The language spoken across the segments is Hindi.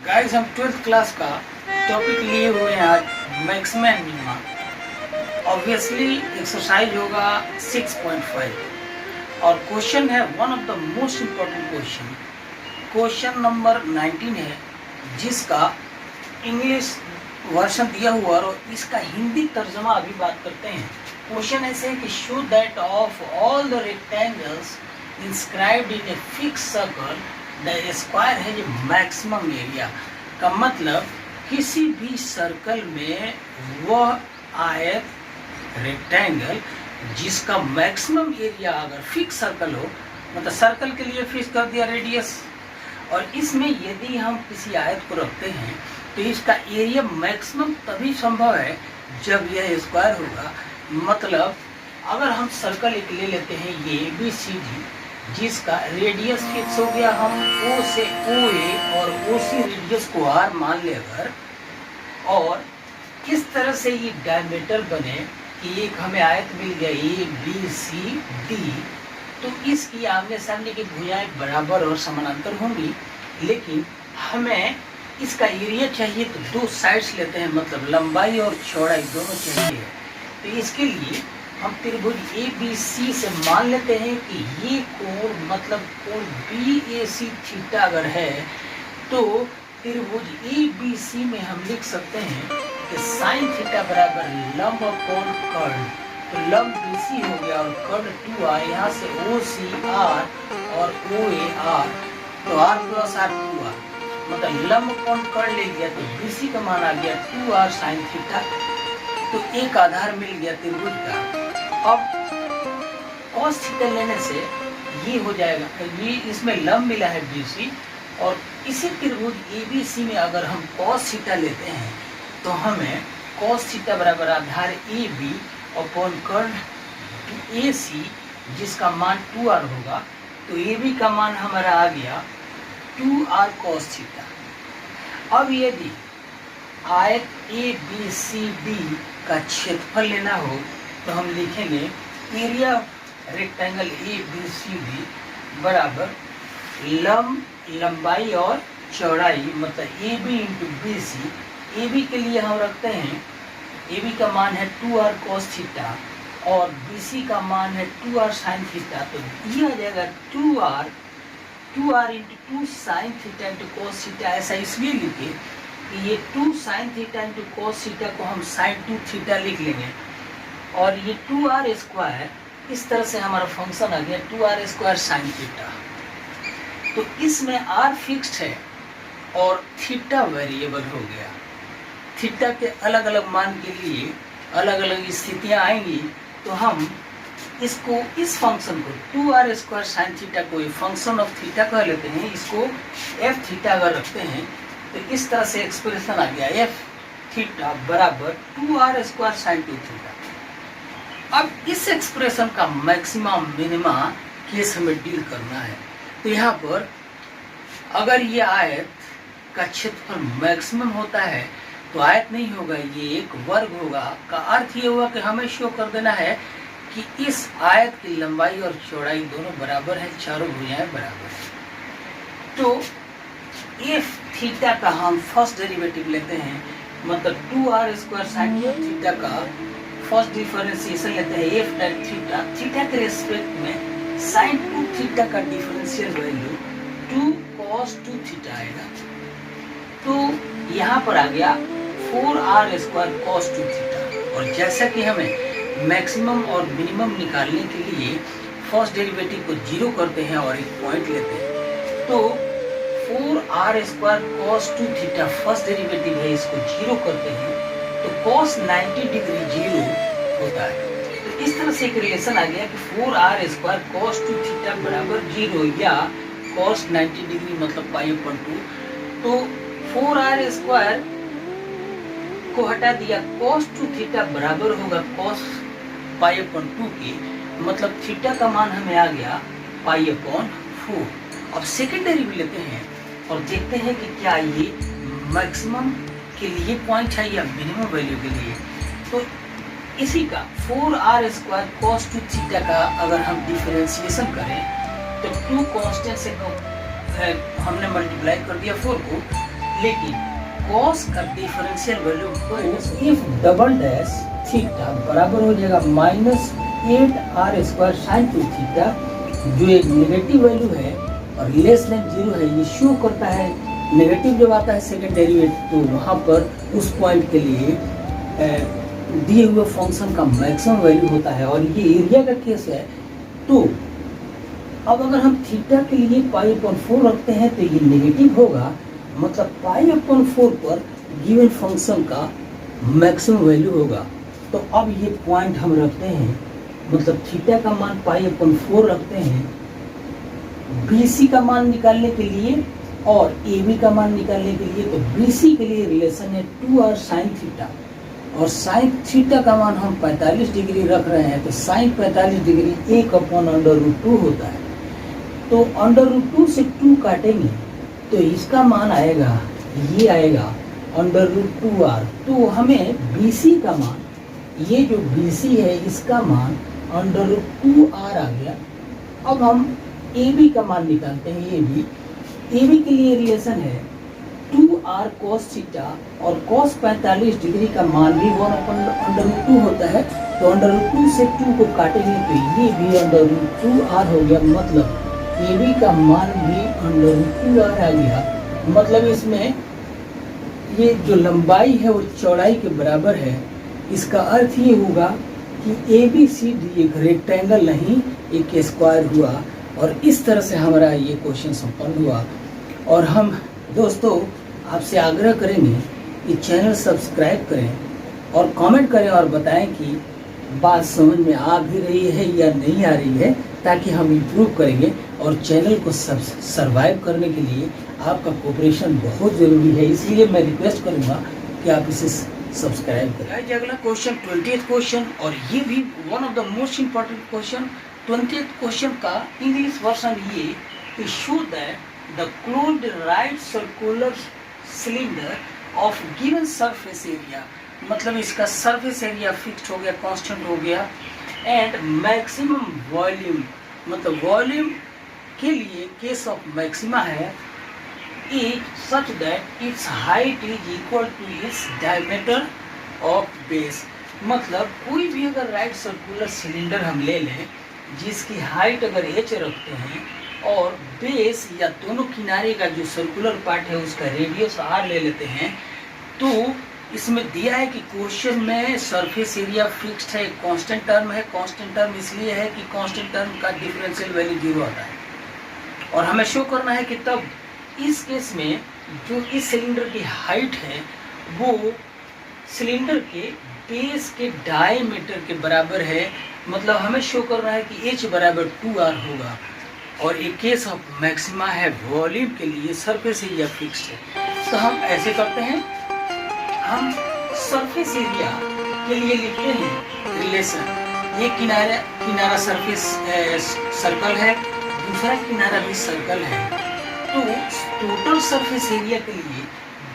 गाइस हम 12th क्लास का टॉपिक लिए हुए हैं आज maxima and minima. Obviously exercise होगा 6.5 और क्वेश्चन है one of the most important question number 19 है, जिसका इंग्लिश वर्जन दिया हुआ और इसका हिंदी तर्जमा अभी बात करते हैं। क्वेश्चन ऐसे है कि show that of all the rectangles inscribed in a fix circle the square है जो मैक्सिमम एरिया का मतलब किसी भी सर्कल में वह आयत रेक्टेंगल जिसका मैक्सिमम एरिया अगर फिक्स सर्कल हो, मतलब सर्कल के लिए फिक्स कर दिया रेडियस, और इसमें यदि हम किसी आयत को रखते हैं तो इसका एरिया मैक्सिमम तभी संभव है जब यह स्क्वायर होगा। मतलब अगर हम सर्कल एक ले लेते हैं ये ABCD, जिसका रेडियस फिक्स हो गया, हम O से OA और OC रेडियस को R मान ले अगर, और किस तरह से ये डायमीटर बने कि एक हमें आयत मिल गया ABCD, तो इसकी आमने सामने की भुजाएं बराबर और समानांतर होंगी, लेकिन हमें इसका एरिया चाहिए तो दो साइड्स लेते हैं, मतलब लंबाई और चौड़ाई दोनों चाहिए। तो इसके लिए हम त्रिभुज ABC से मान लेते हैं कि ये कोण मतलब कोण BAC थीटा अगर है तो त्रिभुज ABC में हम लिख सकते हैं कि साइन थीटा बराबर लंब कोण कर्ण, तो लंब BC हो गया और कर्ण 2R, यहाँ से OCR और OAR, तो R प्लस R 2R, मतलब लंब कोण कर्ण ले लिया तो BC का मान आ गया 2R साइन थीटा, तो एक आधार मिल गया त्रिभुज का। अब cos थीटा लेने से ये हो जाएगा, ये इसमें लंब मिला है BC, और इसी त्रिभुज ABC में अगर हम cos थीटा लेते हैं तो हमें cos थीटा बराबर आधार AB अपॉन कर्ण AC जिसका मान 2R होगा, तो AB का मान हमारा आ गया 2R cos थीटा। अब यदि आयत ABCD का क्षेत्रफल लेना हो तो हम लिखेंगे एरिया रेक्टेंगल ABCD बराबर लंबाई और चौड़ाई, मतलब AB इंटू BC। AB के लिए हम रखते हैं, AB का मान है 2R cos थीटा और BC का मान है 2R sin थीटा, तो ये आ जाएगा 2R into 2 sine theta into cos theta. ऐसा इसलिए लिखे कि ये 2 sine theta into cos theta को हम साइन 2 थीटा लिख लेंगे, और ये 2R स्क्वायर, इस तरह से हमारा फंक्शन आ गया 2R स्क्वायर साइन थीटा। तो इसमें R फिक्स्ड है और थीटा वेरिएबल हो गया। थीटा के अलग अलग मान के लिए अलग अलग स्थितियां आएंगी, तो हम इसको, इस फंक्शन को 2R स्क्वायर साइन थीटा को फंक्शन ऑफ थीटा कह लेते हैं, इसको F थीटा अगर रखते हैं तो इस तरह से एक्सप्रेशन आ गया F थीटा बराबर 2R स्क्वायर साइन 2 थीटा। अब इस एक्सप्रेशन का मैक्सिमम मिनिमा केस हमें डील करना है, तो यहाँ पर अगर ये आयत का क्षेत्रफल मैक्सिमम होता है तो आयत नहीं होगा, ये एक वर्ग होगा। का अर्थ ये हुआ कि हमें शो कर देना है कि इस आयत की लंबाई और चौड़ाई दोनों बराबर है, चारों भुजाएं बराबर है। तो F थीटा का हम फर्स्ट डेरिवेटिव लेते हैं, मतलब 2R स्क्वायर साइन थीटा का फर्स्ट डिफरेंशिएशन लेते हैं F tan थीटा, थीटा के रेस्पेक्ट में साइन 2 थीटा का डिफरेंशियल वैल्यू 2 cos 2 थीटा आएगा, तो यहाँ पर आ गया 4R स्क्वायर cos 2 थीटा। और जैसा कि हमें मैक्सिमम और मिनिमम निकालने के लिए फर्स्ट डेरिवेटिव को जीरो करते हैं और एक पॉइंट लेते हैं, तो 4R square cos 2 theta first derivative है, इसको जीरो करते हैं तो cos 90 डिग्री जीरो होता है। तो इस तरह से एक रिलेशन आ गया कि 4R स्क्वायर cos 2 थीटा बराबर जीरो या cos 90 डिग्री मतलब π/2। तो 4R स्क्वायर को हटा दिया, cos 2 थीटा बराबर होगा cos π/2 के, मतलब थीटा का मान हमें आ गया π/4। अब सेकेंड डेरिवेटिव लेते हैं और देखते हैं कि क्या ये मैक्सिमम के लिए पॉइंट है या मिनिमम वैल्यू के लिए। तो इसी का 4R स्क्वायर cos 2 थीटा का अगर हम डिफरेंशिएशन करें तो 2 कांस्टेंट से हमने मल्टीप्लाई कर दिया 4 को, लेकिन कॉस का differential value if double dash theta बराबर हो जाएगा -8r² साइन 2 थीटा, जो एक नेगेटिव वैल्यू है और लेस देन 0 है। ये शो करता है नेगेटिव जब आता है सेकंड डेरिवेटिव, तो वहाँ पर उस पॉइंट के लिए दिए हुए फंक्शन का मैक्सिमम वैल्यू होता है, और ये एरिया का केस है। तो अब अगर हम थीटा के लिए π/4 रखते हैं तो ये नेगेटिव होगा, मतलब π/4 पर गिवन फंक्शन का मैक्सिमम वैल्यू होगा। तो अब ये पॉइंट हम रखते हैं, मतलब थीटा का मान π/4 रखते हैं BC का मान निकालने के लिए और AB का मान निकालने के लिए। तो BC के लिए रिलेशन है 2r साइन थीटा, और साइन थीटा का मान हम 45 डिग्री रख रहे हैं, तो साइन 45 डिग्री 1/√2 होता है। तो √2 से 2 काटेंगे तो इसका मान आएगा, ये आएगा √2r। तो हमें BC का मान, ये जो BC है इसका मान √2r आ गया। अब हम AB का मान निकालते हैं। AB के लिए रिलेशन है 2r cos थीटा, और cos 45 डिग्री का मान भी 1/√2 होता है। तो √2 से 2 को काटेंगे तो ये भी √2r हो गया, मतलब AB का मान भी √2r आ गया। मतलब इसमें ये जो लंबाई है वो चौड़ाई के बराबर है। इसका अर्थ ये होगा कि ABCD एक रेक्टेंगल नहीं एक स्क्वायर हुआ, और इस तरह से हमारा ये क्वेश्चन संपन्न हुआ। और हम दोस्तों आपसे आग्रह करेंगे कि चैनल सब्सक्राइब करें और कमेंट करें और बताएं कि बात समझ में आ भी रही है या नहीं आ रही है, ताकि हम इम्प्रूव करेंगे। और चैनल को सर्वाइव करने के लिए आपका कोऑपरेशन बहुत ज़रूरी है, इसलिए मैं रिक्वेस्ट करूँगा कि आप इसे सब्सक्राइब करें। अगला क्वेश्चन 20th क्वेश्चन, और ये भी one of the most important question. 20th question का इंग्लिश वर्जन ये कि show that the closed right circular cylinder of given surface area, मतलब इसका सरफेस एरिया फिक्स्ड हो गया, कांस्टेंट हो गया, एंड मैक्सिमम वॉल्यूम, मतलब वॉल्यूम के लिए केस ऑफ मैक्सिमा है is such that its height is equal to its diameter of base. मतलब कोई भी अगर राइट सर्कुलर सिलेंडर हम ले लें जिसकी हाइट अगर h रखते हैं और बेस या दोनों किनारे का जो सर्कुलर पार्ट है उसका रेडियस r ले लेते हैं, तो इसमें दिया है कि क्वेश्चन में सरफेस एरिया फिक्स्ड है, कांस्टेंट टर्म है। कांस्टेंट टर्म इसलिए है कि कांस्टेंट टर्म का डिफरेंशियल वैल्यू 0 आता है, और हमें शो करना है कि तब इस केस में जो इस सिलेंडर की हाइट है वो सिलेंडर के बेस के डायमीटर के बराबर है। मतलब हमें शो करना है कि h बराबर 2r होगा, और एक केस ऑफ मैक्सिमा है वॉल्यूम के लिए, सरफेस एरिया फिक्स्ड है। तो हम ऐसे करते हैं, हम सरफेस एरिया के लिए लिखते हैं रिलेशन, ये किनारा सरफेस सर्कल है, दूसरा किनारा भी सर्कल है। तो टोटल सरफेस एरिया के लिए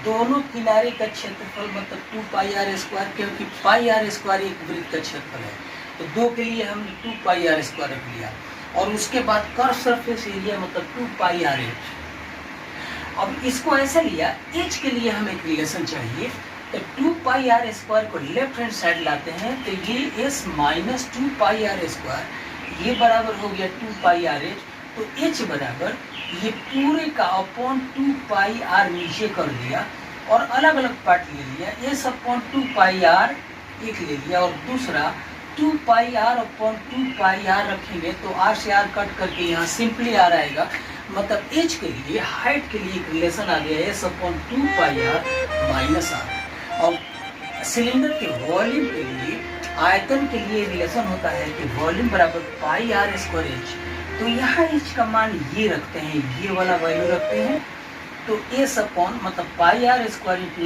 दोनों किनारे का क्षेत्रफल मतलब 2πr², क्योंकि πr² एक वृत्त का क्षेत्रफल है, तो दो के लिए हमने 2πr² रख लिया, और उसके बाद कर्व सरफेस एरिया मतलब 2πr(h). अब इसको ऐसा लिया, h के लिए हमें एक रिलेशन चाहिए, तो 2πr² को लेफ्ट हैंड साइड लाते हैं, तो ये s माइनस 2πr², ये बराबर हो गया 2πr(h). तो h बराबर ये पूरे का अपॉन 2πr नीचे कर दिया, और अलग अलग पार्ट ले लिया, s अपॉन 2πr एक ले लिया, और दूसरा 2πr अपॉन 2πr रखेंगे तो r से r कट करके यहाँ सिंपली r आएगा। मतलब h के लिए हाइट के लिए एक रिलेशन आ गया s upon 2πr minus r। और सिलेंडर के वॉल्यूम के लिए, आयतन के लिए रिलेशन होता है कि वॉल्यूम बराबर πr²h। तो यहाँ h का मान ये रखते हैं, ये वाला वैल्यू रखते हैं, तो s अपॉन मतलब πr²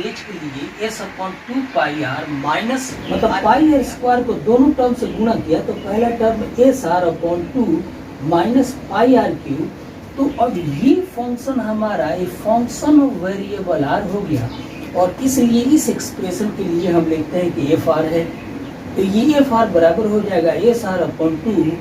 h के लिए s अपॉन 2πr माइनस, मतलब πr² को दोनों टर्म से गुणा किया, तो पहला term sr upon 2 minus πr³। तो अब ये फंक्शन हमारा एक फंक्शन ऑफ वेरिएबल r हो गया, और इसलिए इस एक्सप्रेशन के लिए हम लिखते हैं कि fr है, तो ये fr बराबर हो जाएगा sr अपॉन 2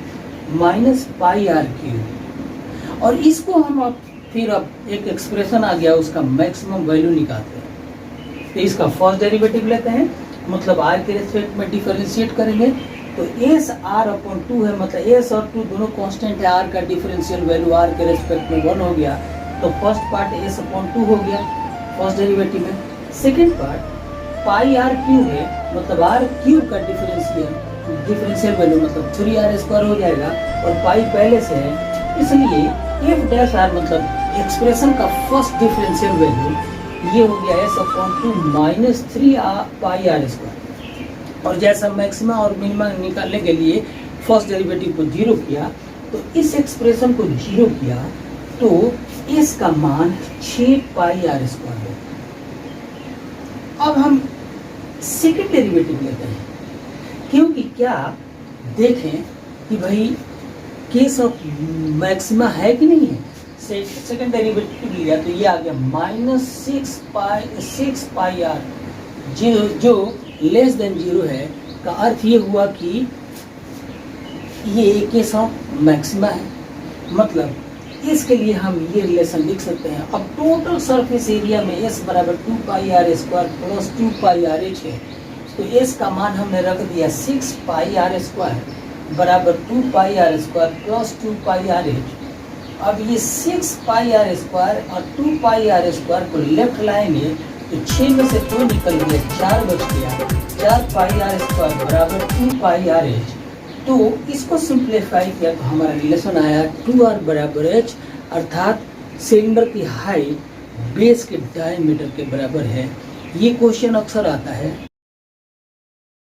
माइनस πr³। और इसको हम अब फिर अब एक एक्सप्रेशन आ गया, उसका मैक्सिमम वैल्यू निकालते हैं। तो इसका फर्स्ट डेरिवेटिव लेते हैं, मतलब आर के रेस्पेक्ट में डिफरेंशिएट करेंगे। तो एस आर अपॉन 2 है, मतलब एस और 2 दोनों कांस्टेंट है, आर का डिफरेंशियल वैल्यू आर के रेस्पेक्ट में 1 हो गया। तो फर्स्ट पार्ट एस अपॉन 2 हो गया फर्स्ट डेरिवेटिव में। Second part pi r cube है, मतलब आर क्यूब का डिफरेंशियल वैल्यू मतलब 3r² हो जाएगा, और पाई पहले से है, इसलिए एफ डैश आर मतलब एक्सप्रेशन का फर्स्ट डिफरेंशियल वैल्यू ये हो गया एस अपॉन 2 माइनस 3πr²। और जैसा मैक्सिमा और मिनिमा निकालने के लिए फर्स्ट डेरिवेटिव को 0 किया, तो इस एक्सप्रेशन को 0 किया तो इसका मान 6πr² है। अब हम सेकेंड डेरिवेटिव लेते हैं, क्योंकि क्या देखें कि भाई केस ऑफ मैक्सिमा है कि नहीं है। सेकेंड डेरिवेटिव लिया तो ये आ गया माइनस 6πr, जो लेस देन 0 है, का अर्थ ये हुआ कि ये केस ऑफ मैक्सिमा है। मतलब इसके लिए हम ये रिलेशन लिख सकते हैं। अब टोटल सरफेस एरिया में s बराबर 2πr² प्लस 2πrh है, तो s का मान हमने रख दिया 6πr² बराबर 2πr² प्लस 2πrh। अब ये 6πr² और 2πr² को लेफ्ट लाएंगे तो 6 में से 2 निकल गया, 4 बच गया, 4πr² बराबर 2πrh। तो इसको सिंप्लीफाई किया तो हमारा रिलेशन आया 2r बराबर h, अर्थात सिलेंडर की हाइट बेस के डायमीटर के बराबर है। ये क्वेश्चन अक्सर आता है।